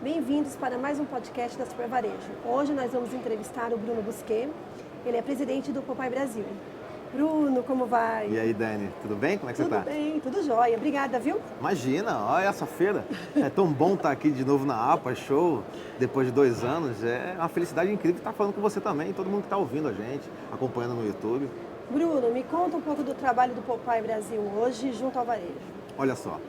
Bem-vindos para mais um podcast da Super Varejo. Hoje nós vamos entrevistar o Bruno Busquet, ele é presidente do Popeye Brasil. Bruno, como vai? E aí, Dani, tudo bem? Como é que você tá? Tudo bem, tudo jóia. Obrigada, viu? Imagina, olha essa feira. É tão bom estar aqui de novo na APA Show, depois de 2 anos. É uma felicidade incrível estar falando com você também, e todo mundo que está ouvindo a gente, acompanhando no YouTube. Bruno, me conta um pouco do trabalho do Popeye Brasil hoje junto ao varejo. Olha só,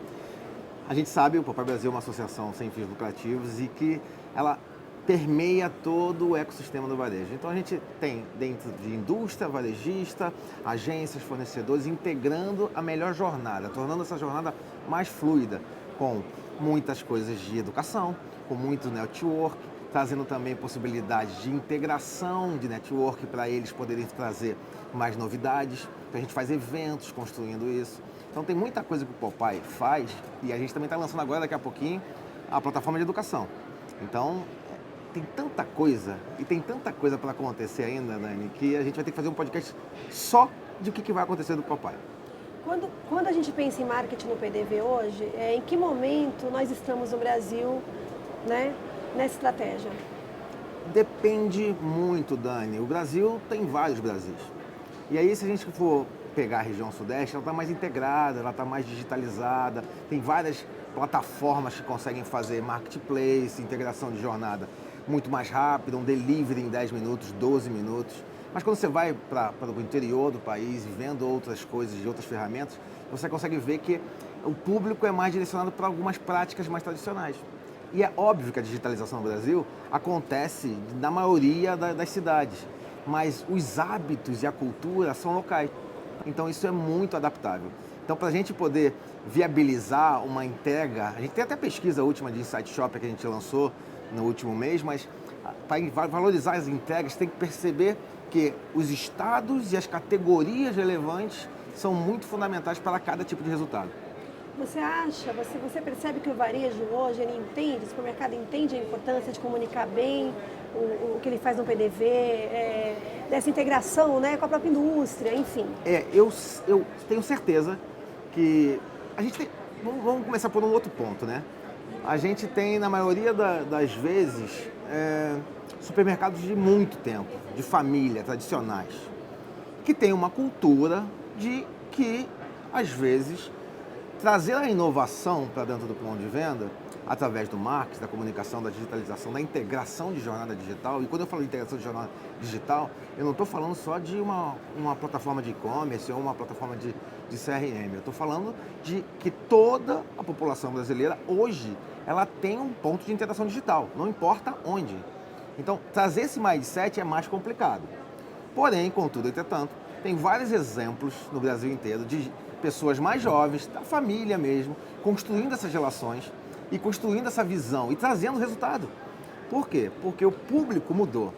a gente sabe que o Popeye Brasil é uma associação sem fins lucrativos e que ela permeia todo o ecossistema do varejo. Então a gente tem dentro de indústria, varejista, agências, fornecedores, integrando a melhor jornada, tornando essa jornada mais fluida, com muitas coisas de educação, com muito network, trazendo também possibilidades de integração de network para eles poderem trazer mais novidades. Então a gente faz eventos construindo isso. Então tem muita coisa que o Popeye faz e a gente também está lançando agora, daqui a pouquinho, a plataforma de educação. Então tem tanta coisa e tem tanta coisa para acontecer ainda, Dani, que a gente vai ter que fazer um podcast só de o que vai acontecer do Popeye. Quando a gente pensa em marketing no PDV hoje, em que momento nós estamos no Brasil, né, nessa estratégia? Depende muito, Dani. O Brasil tem vários Brasis. E aí, se a gente for pegar a região sudeste, ela está mais integrada, ela está mais digitalizada, tem várias plataformas que conseguem fazer marketplace, integração de jornada muito mais rápida, um delivery em 10 minutos, 12 minutos. Mas quando você vai para o interior do país e vendo outras coisas e outras ferramentas, você consegue ver que o público é mais direcionado para algumas práticas mais tradicionais. E é óbvio que a digitalização no Brasil acontece na maioria das cidades, mas os hábitos e a cultura são locais. Então isso é muito adaptável. Então, para a gente poder viabilizar uma entrega, a gente tem até pesquisa última de Insight Shopper que a gente lançou no último mês, mas para valorizar as entregas tem que perceber que os estados e as categorias relevantes são muito fundamentais para cada tipo de resultado. Você percebe que o varejo hoje, ele entende, o supermercado entende a importância de comunicar bem o que ele faz no PDV, dessa integração, né, com a própria indústria, enfim? Eu tenho certeza que a gente tem... Vamos começar por um outro ponto, né? A gente tem, na maioria das vezes, supermercados de muito tempo, de família, tradicionais, que tem uma cultura de que, às vezes, trazer a inovação para dentro do ponto de venda, através do marketing, da comunicação, da digitalização, da integração de jornada digital. E quando eu falo de integração de jornada digital, eu não estou falando só de uma plataforma de e-commerce ou uma plataforma de CRM. Eu estou falando de que toda a população brasileira, hoje, ela tem um ponto de interação digital, não importa onde. Então, trazer esse mindset é mais complicado. Porém, contudo, entretanto, tem vários exemplos no Brasil inteiro de pessoas mais jovens, da família mesmo, construindo essas relações e construindo essa visão e trazendo resultado. Por quê? Porque o público mudou.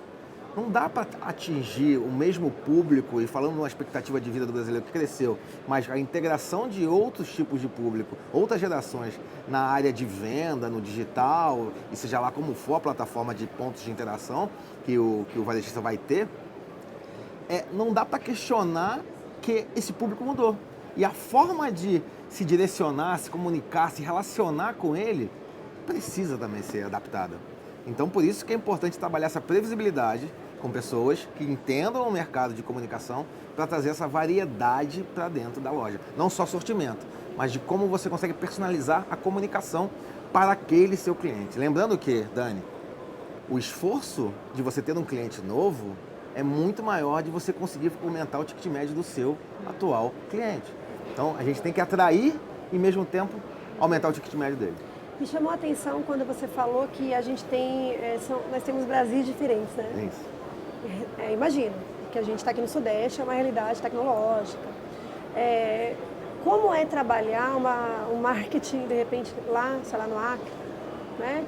Não dá para atingir o mesmo público, e falando numa expectativa de vida do brasileiro que cresceu, mas a integração de outros tipos de público, outras gerações na área de venda, no digital, e seja lá como for a plataforma de pontos de interação que o varejista vai ter, não dá para questionar que esse público mudou. E a forma de se direcionar, se comunicar, se relacionar com ele, precisa também ser adaptada. Então, por isso que é importante trabalhar essa previsibilidade com pessoas que entendam o mercado de comunicação para trazer essa variedade para dentro da loja. Não só sortimento, mas de como você consegue personalizar a comunicação para aquele seu cliente. Lembrando que, Dani, o esforço de você ter um cliente novo é muito maior de você conseguir aumentar o ticket médio do seu atual cliente. Então, a gente tem que atrair e, ao mesmo tempo, aumentar o ticket médio dele. Me chamou a atenção quando você falou que a gente tem, nós temos Brasis diferentes, né? É isso. Imagino que a gente está aqui no Sudeste, é uma realidade tecnológica. Como é trabalhar um marketing, de repente, lá, sei lá, no Acre, né?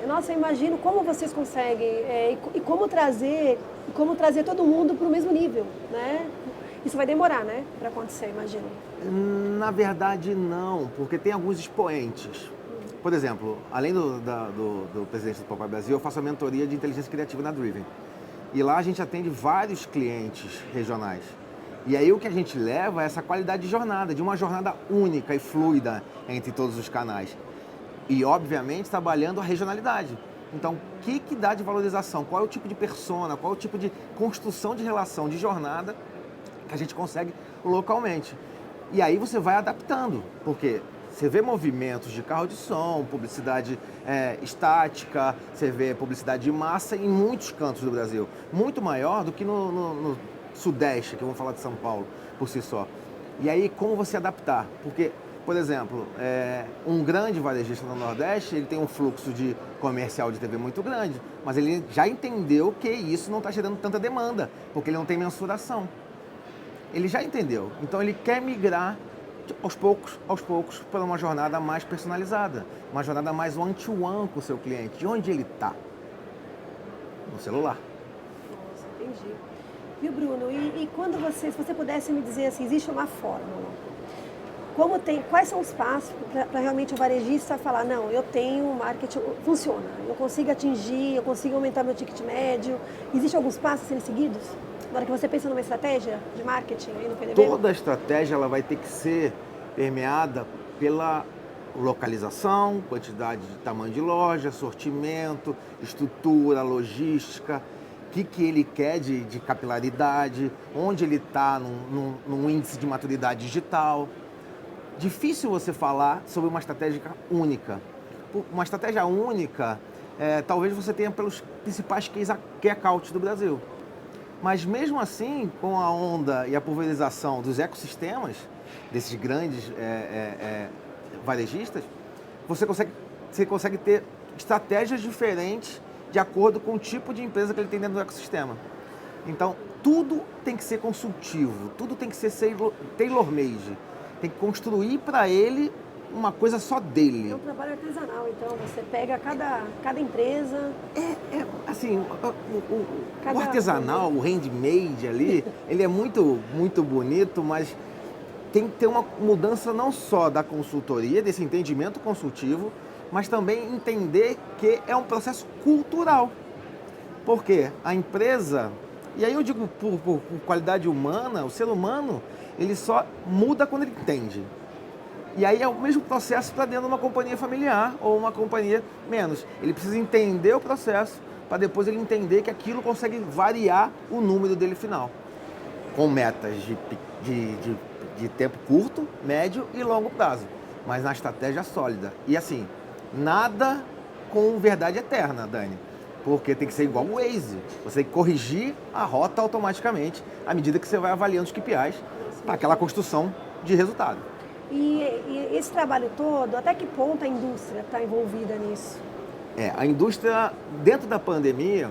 Nossa, eu imagino como vocês conseguem e como trazer todo mundo para o mesmo nível, né? Isso vai demorar, né, para acontecer, imagino. Na verdade, não, porque tem alguns expoentes. Por exemplo, além do presidente do Popeye Brasil, eu faço a mentoria de inteligência criativa na Driven. E lá a gente atende vários clientes regionais. E aí o que a gente leva é essa qualidade de jornada, de uma jornada única e fluida entre todos os canais. E, obviamente, trabalhando a regionalidade. Então, o que dá de valorização? Qual é o tipo de persona? Qual é o tipo de construção de relação, de jornada que a gente consegue localmente? E aí você vai adaptando, porque você vê movimentos de carro de som, publicidade estática, você vê publicidade de massa em muitos cantos do Brasil. Muito maior do que no Sudeste, que vamos falar de São Paulo, por si só. E aí, como você adaptar? Porque, por exemplo, um grande varejista no Nordeste, ele tem um fluxo de comercial de TV muito grande, mas ele já entendeu que isso não está gerando tanta demanda, porque ele não tem mensuração. Ele já entendeu. Então ele quer migrar aos poucos, para uma jornada mais personalizada, uma jornada mais one-to-one com o seu cliente. De onde ele está? No celular. Nossa, entendi. Viu, Bruno? E quando se você pudesse me dizer assim, existe uma fórmula? Quais são os passos para realmente o varejista falar, não, eu tenho marketing, funciona, eu consigo atingir, eu consigo aumentar meu ticket médio. Existem alguns passos a serem seguidos? Na hora que você pensa numa estratégia de marketing aí no PDB? Toda a estratégia ela vai ter que ser permeada pela localização, quantidade de tamanho de loja, sortimento, estrutura, logística, o que ele quer de capilaridade, onde ele está num índice de maturidade digital. Difícil você falar sobre uma estratégia única. Uma estratégia única, talvez você tenha pelos principais key accounts do Brasil. Mas mesmo assim, com a onda e a pulverização dos ecossistemas, desses grandes varejistas, você consegue ter estratégias diferentes de acordo com o tipo de empresa que ele tem dentro do ecossistema. Então, tudo tem que ser consultivo, tudo tem que ser tailor-made. Tem que construir para ele uma coisa só dele. É um trabalho artesanal, então. Você pega cada empresa... Assim, o artesanal, o handmade ali, ele é muito, muito bonito, mas tem que ter uma mudança não só da consultoria, desse entendimento consultivo, mas também entender que é um processo cultural. Porque a empresa, e aí eu digo por qualidade humana, o ser humano, ele só muda quando ele entende. E aí é o mesmo processo para dentro de uma companhia familiar ou uma companhia menos. Ele precisa entender o processo para depois ele entender que aquilo consegue variar o número dele final. Com metas de tempo curto, médio e longo prazo. Mas na estratégia sólida. E assim, nada com verdade eterna, Dani. Porque tem que ser igual o Waze. Você tem que corrigir a rota automaticamente à medida que você vai avaliando os KPIs para aquela construção de resultado. E esse trabalho todo, até que ponto a indústria está envolvida nisso? A indústria, dentro da pandemia,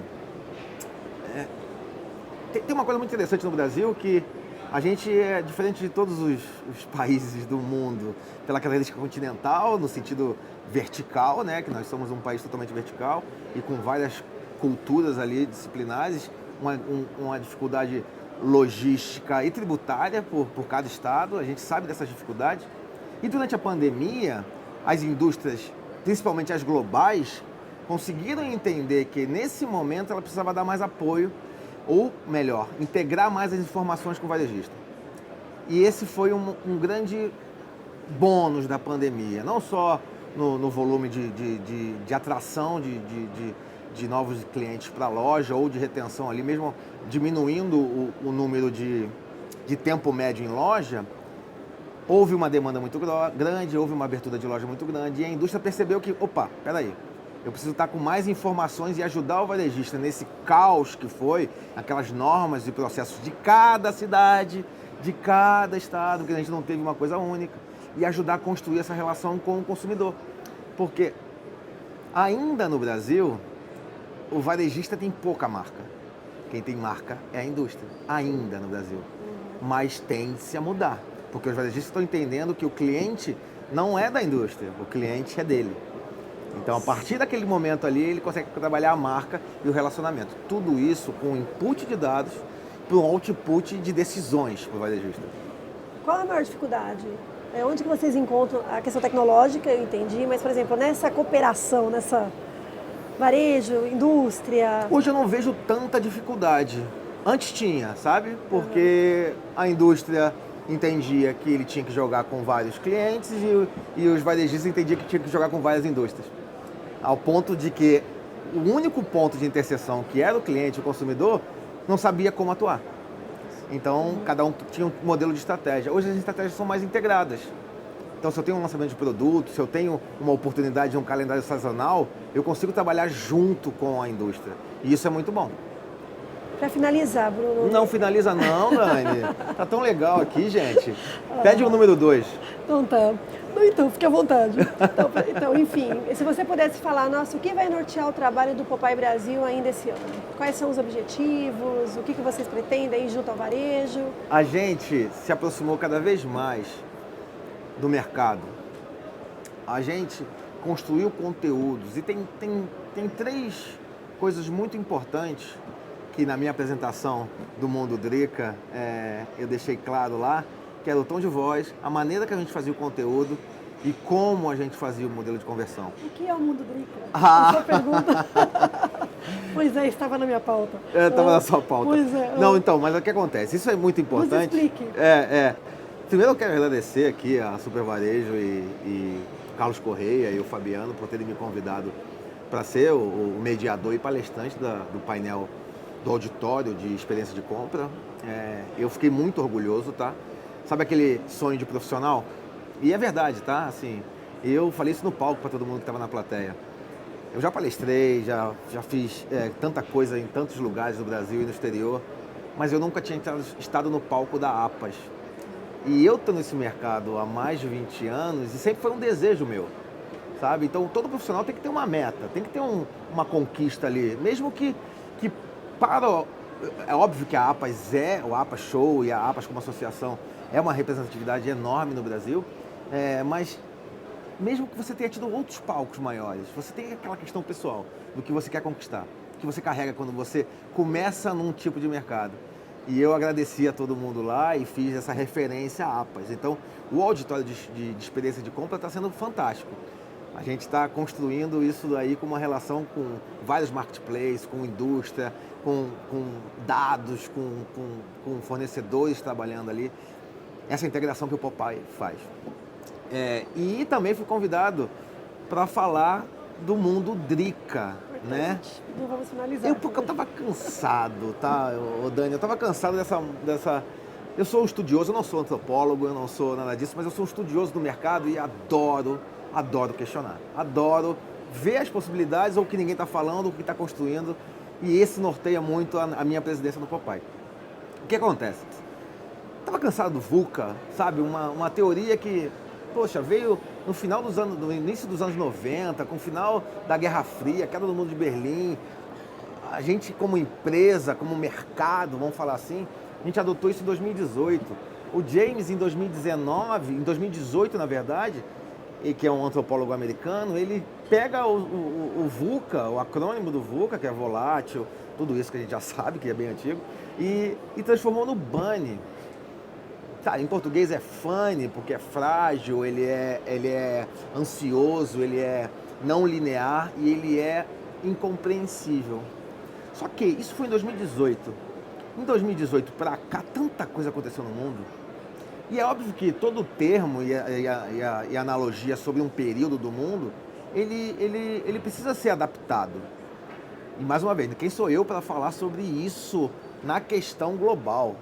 tem uma coisa muito interessante no Brasil, que a gente é diferente de todos os países do mundo pela característica continental, no sentido vertical, né? Que nós somos um país totalmente vertical e com várias culturas ali disciplinares, uma dificuldade logística e tributária por cada estado, a gente sabe dessas dificuldades. E durante a pandemia, as indústrias, principalmente as globais, conseguiram entender que nesse momento ela precisava dar mais apoio, ou melhor, integrar mais as informações com o varejista. E esse foi um grande bônus da pandemia, não só no volume de atração de novos clientes para a loja ou de retenção ali, mesmo diminuindo o número de tempo médio em loja, houve uma demanda muito grande, houve uma abertura de loja muito grande e a indústria percebeu que, opa, peraí, eu preciso estar com mais informações e ajudar o varejista nesse caos que foi, aquelas normas e processos de cada cidade, de cada estado, que a gente não teve uma coisa única, e ajudar a construir essa relação com o consumidor. Porque ainda no Brasil, o varejista tem pouca marca. Quem tem marca é a indústria, ainda no Brasil. Mas tende-se a mudar, porque os varejistas estão entendendo que o cliente não é da indústria, o cliente é dele. Então, a partir daquele momento ali, ele consegue trabalhar a marca e o relacionamento. Tudo isso com input de dados para um output de decisões para o varejista. Qual a maior dificuldade? Onde que vocês encontram a questão tecnológica, eu entendi, mas, por exemplo, nessa cooperação, nessa varejo, indústria... Hoje eu não vejo tanta dificuldade. Antes tinha, sabe? Porque a indústria entendia que ele tinha que jogar com vários clientes e os varejistas entendiam que tinha que jogar com várias indústrias. Ao ponto de que o único ponto de interseção, que era o cliente, o consumidor, não sabia como atuar. Então, cada um tinha um modelo de estratégia. Hoje as estratégias são mais integradas. Então, se eu tenho um lançamento de produto, se eu tenho uma oportunidade de um calendário sazonal, eu consigo trabalhar junto com a indústria. E isso é muito bom. Para finalizar, Bruno. Não finaliza não, Dani. Tá tão legal aqui, gente. Pede o número 2. Então tá. Então, fique à vontade. Então, enfim, se você pudesse falar, nossa, o que vai nortear o trabalho do Popeye Brasil ainda esse ano? Quais são os objetivos? O que vocês pretendem aí junto ao varejo? A gente se aproximou cada vez mais do mercado. A gente construiu conteúdos e tem 3 coisas muito importantes que na minha apresentação do Mundo Drica eu deixei claro lá, que era o tom de voz, a maneira que a gente fazia o conteúdo e como a gente fazia o modelo de conversão. O que é o Mundo Drica? Sua pergunta. Pois é, estava na minha pauta. Estava na sua pauta. Pois é. Não, então, mas o que acontece? Isso é muito importante. Nos explique. Primeiro eu quero agradecer aqui a Super Varejo e Carlos Correia e o Fabiano por terem me convidado para ser o mediador e palestrante do painel do auditório de experiência de compra. Eu fiquei muito orgulhoso, tá? Sabe aquele sonho de profissional? E é verdade, tá? Assim, eu falei isso no palco para todo mundo que estava na plateia. Eu já palestrei, já fiz tanta coisa em tantos lugares do Brasil e no exterior, mas eu nunca tinha estado no palco da APAS. E eu estou nesse mercado há mais de 20 anos e sempre foi um desejo meu, sabe? Então, todo profissional tem que ter uma meta, tem que ter uma conquista ali, mesmo que para... É óbvio que a APAS o APAS Show e a APAS como associação é uma representatividade enorme no Brasil, mas mesmo que você tenha tido outros palcos maiores, você tem aquela questão pessoal do que você quer conquistar, que você carrega quando você começa num tipo de mercado. E eu agradeci a todo mundo lá e fiz essa referência à APAS. Então, o auditório de experiência de compra está sendo fantástico. A gente está construindo isso daí com uma relação com vários marketplaces, com indústria, com dados, com fornecedores trabalhando ali. Essa integração que o Popeye faz. E também fui convidado para falar do Mundo Drica, né? Não vamos finalizar. Porque eu estava cansado, tá, Dani? Eu estava cansado dessa... Eu sou um estudioso, eu não sou antropólogo, eu não sou nada disso, mas eu sou um estudioso do mercado e adoro questionar. Adoro ver as possibilidades, ou o que ninguém está falando, ou o que está construindo. E esse norteia muito a minha presidência do Popeye. O que acontece? Estava cansado do VUCA, sabe? Uma teoria que, poxa, veio no início dos anos 90, com o final da Guerra Fria, a queda do Muro de Berlim. A gente, como empresa, como mercado, vamos falar assim, a gente adotou isso em 2018. O James, em 2018, na verdade, que é um antropólogo americano, ele pega o VUCA, o acrônimo do VUCA, que é volátil, tudo isso que a gente já sabe, que é bem antigo, e transformou no BUNNY. Tá, em português é funny, porque é frágil, ele é ansioso, ele é não linear e ele é incompreensível. Só que isso foi em 2018. Em 2018 para cá, tanta coisa aconteceu no mundo. E é óbvio que todo termo e a analogia sobre um período do mundo, ele precisa ser adaptado. E mais uma vez, quem sou eu para falar sobre isso na questão global?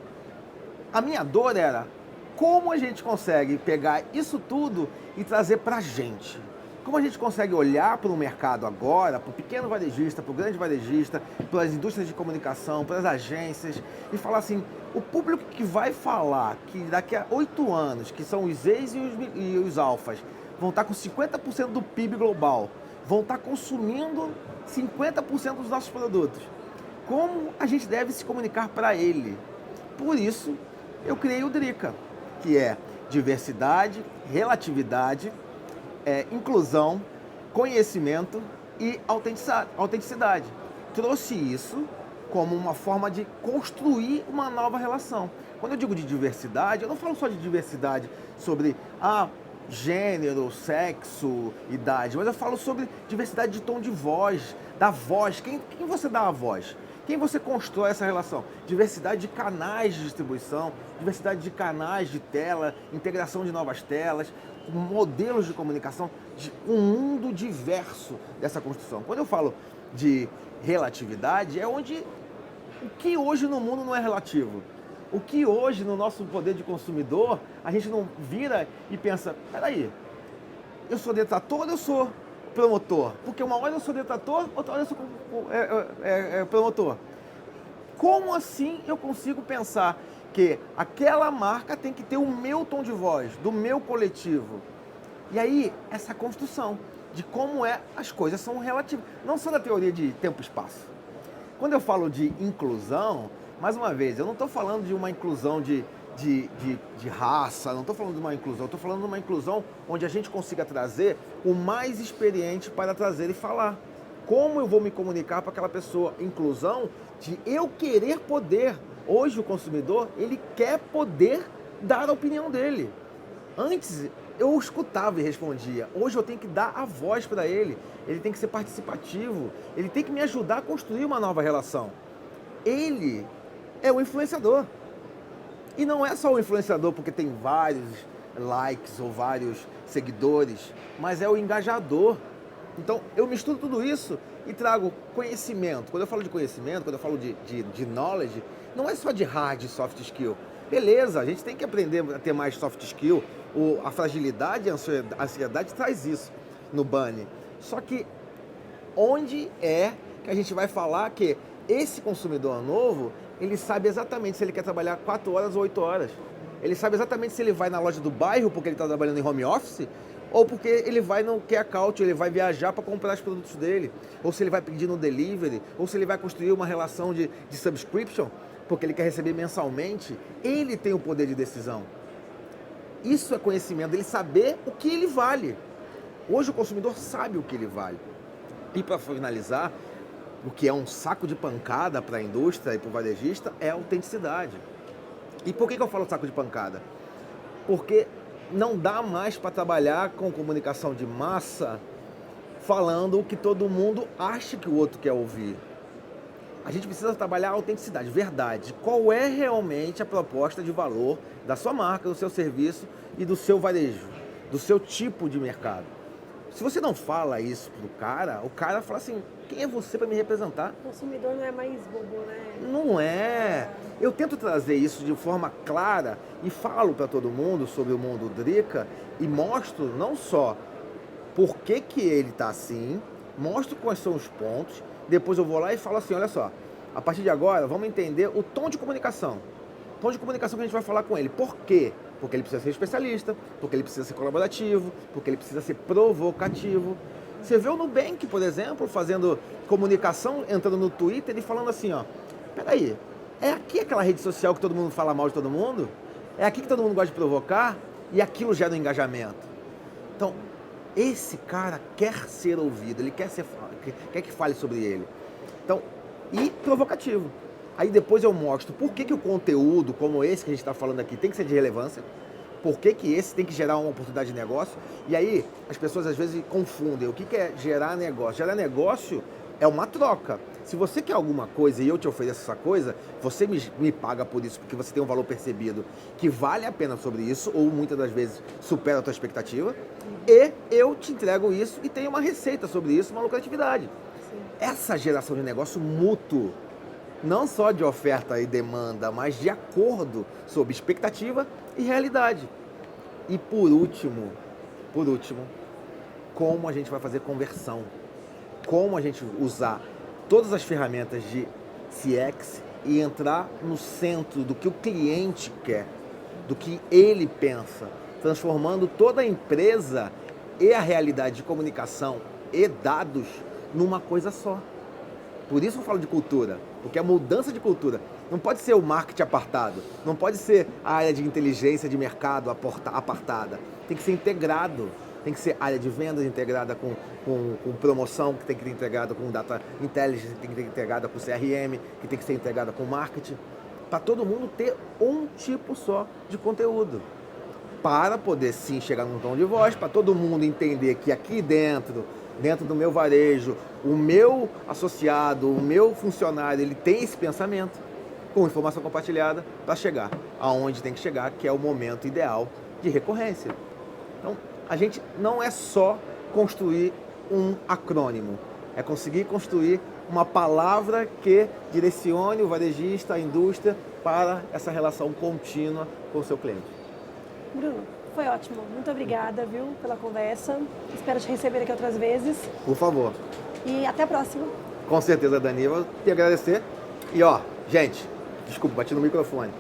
A minha dor era como a gente consegue pegar isso tudo e trazer para a gente. Como a gente consegue olhar para o mercado agora, para o pequeno varejista, para o grande varejista, para as indústrias de comunicação, para as agências, e falar assim, o público que vai falar que daqui a 8 anos, que são os Zs e os alfas, vão estar com 50% do PIB global, vão estar consumindo 50% dos nossos produtos. Como a gente deve se comunicar para ele? Por isso, eu criei o Drica, que é diversidade, relatividade, inclusão, conhecimento e autenticidade. Trouxe isso como uma forma de construir uma nova relação. Quando eu digo de diversidade, eu não falo só de diversidade sobre gênero, sexo, idade, mas eu falo sobre diversidade de tom de voz, da voz. Quem você dá a voz? Quem você constrói essa relação? Diversidade de canais de distribuição, diversidade de canais de tela, integração de novas telas, modelos de comunicação, um mundo diverso dessa construção. Quando eu falo de relatividade, é onde o que hoje no mundo não é relativo. O que hoje no nosso poder de consumidor, a gente não vira e pensa, peraí, eu sou detrator ou eu sou promotor? Porque uma hora eu sou detrator, outra hora eu sou promotor. Como assim eu consigo pensar que aquela marca tem que ter o meu tom de voz, do meu coletivo? E aí, essa construção de como as coisas são relativas, não só da teoria de tempo e espaço. Quando eu falo de inclusão, mais uma vez, eu não estou falando de uma inclusão de raça, não estou falando de uma inclusão, estou falando de uma inclusão onde a gente consiga trazer o mais experiente para trazer e falar. Como eu vou me comunicar para aquela pessoa? Inclusão de eu querer poder. Hoje o consumidor, ele quer poder dar a opinião dele. Antes eu escutava e respondia. Hoje eu tenho que dar a voz para ele. Ele tem que ser participativo. Ele tem que me ajudar a construir uma nova relação. Ele é o influenciador. E não é só o influenciador porque tem vários likes ou vários seguidores, mas é o engajador. Então, eu misturo tudo isso e trago conhecimento. Quando eu falo de conhecimento, quando eu falo de knowledge, não é só de hard e soft skill. Beleza, a gente tem que aprender a ter mais soft skill. A fragilidade e a ansiedade traz isso no Bunny. Só que onde é que a gente vai falar que esse consumidor novo, ele sabe exatamente se ele quer trabalhar 4 horas ou 8 horas. Ele sabe exatamente se ele vai na loja do bairro porque ele está trabalhando em home office, ou porque ele vai no Care-a-Couch, ele vai viajar para comprar os produtos dele, ou se ele vai pedir no delivery, ou se ele vai construir uma relação de subscription, porque ele quer receber mensalmente. Ele tem o poder de decisão. Isso é conhecimento, ele saber o que ele vale. Hoje o consumidor sabe o que ele vale. E para finalizar, o que é um saco de pancada para a indústria e para o varejista é a autenticidade. E por que eu falo saco de pancada? Porque não dá mais para trabalhar com comunicação de massa falando o que todo mundo acha que o outro quer ouvir. A gente precisa trabalhar a autenticidade, verdade. Qual é realmente a proposta de valor da sua marca, do seu serviço e do seu varejo, do seu tipo de mercado. Se você não fala isso pro cara, o cara fala assim, quem é você para me representar? O consumidor não é mais bobo, né? Não é. Eu tento trazer isso de forma clara e falo para todo mundo sobre o mundo Drica e mostro não só por que ele está assim, mostro quais são os pontos, depois eu vou lá e falo assim, olha só, a partir de agora vamos entender o tom de comunicação. Tom de comunicação que a gente vai falar com ele. Por quê? Porque ele precisa ser especialista, porque ele precisa ser colaborativo, porque ele precisa ser provocativo. Você vê o Nubank, por exemplo, fazendo comunicação, entrando no Twitter e falando assim, ó, peraí, é aqui aquela rede social que todo mundo fala mal de todo mundo? É aqui que todo mundo gosta de provocar? E aquilo gera um engajamento. Então, esse cara quer ser ouvido, ele quer que fale sobre ele. Então, e provocativo. Aí depois eu mostro por que o conteúdo como esse que a gente está falando aqui tem que ser de relevância, por que esse tem que gerar uma oportunidade de negócio. E aí as pessoas às vezes confundem o que é gerar negócio. Gerar negócio é uma troca. Se você quer alguma coisa e eu te ofereço essa coisa, você me paga por isso, porque você tem um valor percebido que vale a pena sobre isso, ou muitas das vezes supera a tua expectativa, e eu te entrego isso e tenho uma receita sobre isso, uma lucratividade. Sim. Essa geração de negócio mútuo, não só de oferta e demanda, mas de acordo sobre expectativa e realidade. E por último, como a gente vai fazer conversão? Como a gente usar todas as ferramentas de CX e entrar no centro do que o cliente quer, do que ele pensa, transformando toda a empresa e a realidade de comunicação e dados numa coisa só. Por isso eu falo de cultura, porque a mudança de cultura não pode ser o marketing apartado, não pode ser a área de inteligência de mercado apartada, tem que ser integrado, tem que ser área de vendas integrada com promoção, que tem que ser integrada com data intelligence, que tem que ser integrada com CRM, que tem que ser integrada com marketing, para todo mundo ter um tipo só de conteúdo, para poder sim chegar num tom de voz, para todo mundo entender que aqui dentro dentro do meu varejo, o meu associado, o meu funcionário, ele tem esse pensamento com informação compartilhada para chegar aonde tem que chegar, que é o momento ideal de recorrência. Então, a gente não é só construir um acrônimo, é conseguir construir uma palavra que direcione o varejista, a indústria, para essa relação contínua com o seu cliente. Bruno, foi ótimo. Muito obrigada, viu, pela conversa. Espero te receber aqui outras vezes. Por favor. E até a próxima. Com certeza, Dani. Eu vou te agradecer. E ó, gente, desculpa, bati no microfone.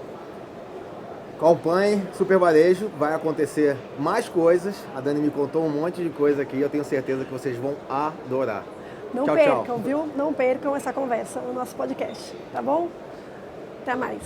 Acompanhe Super Varejo, vai acontecer mais coisas. A Dani me contou um monte de coisa aqui, eu tenho certeza que vocês vão adorar. Não tchau, percam, tchau. viu? Não percam essa conversa no nosso podcast, tá bom? Até mais.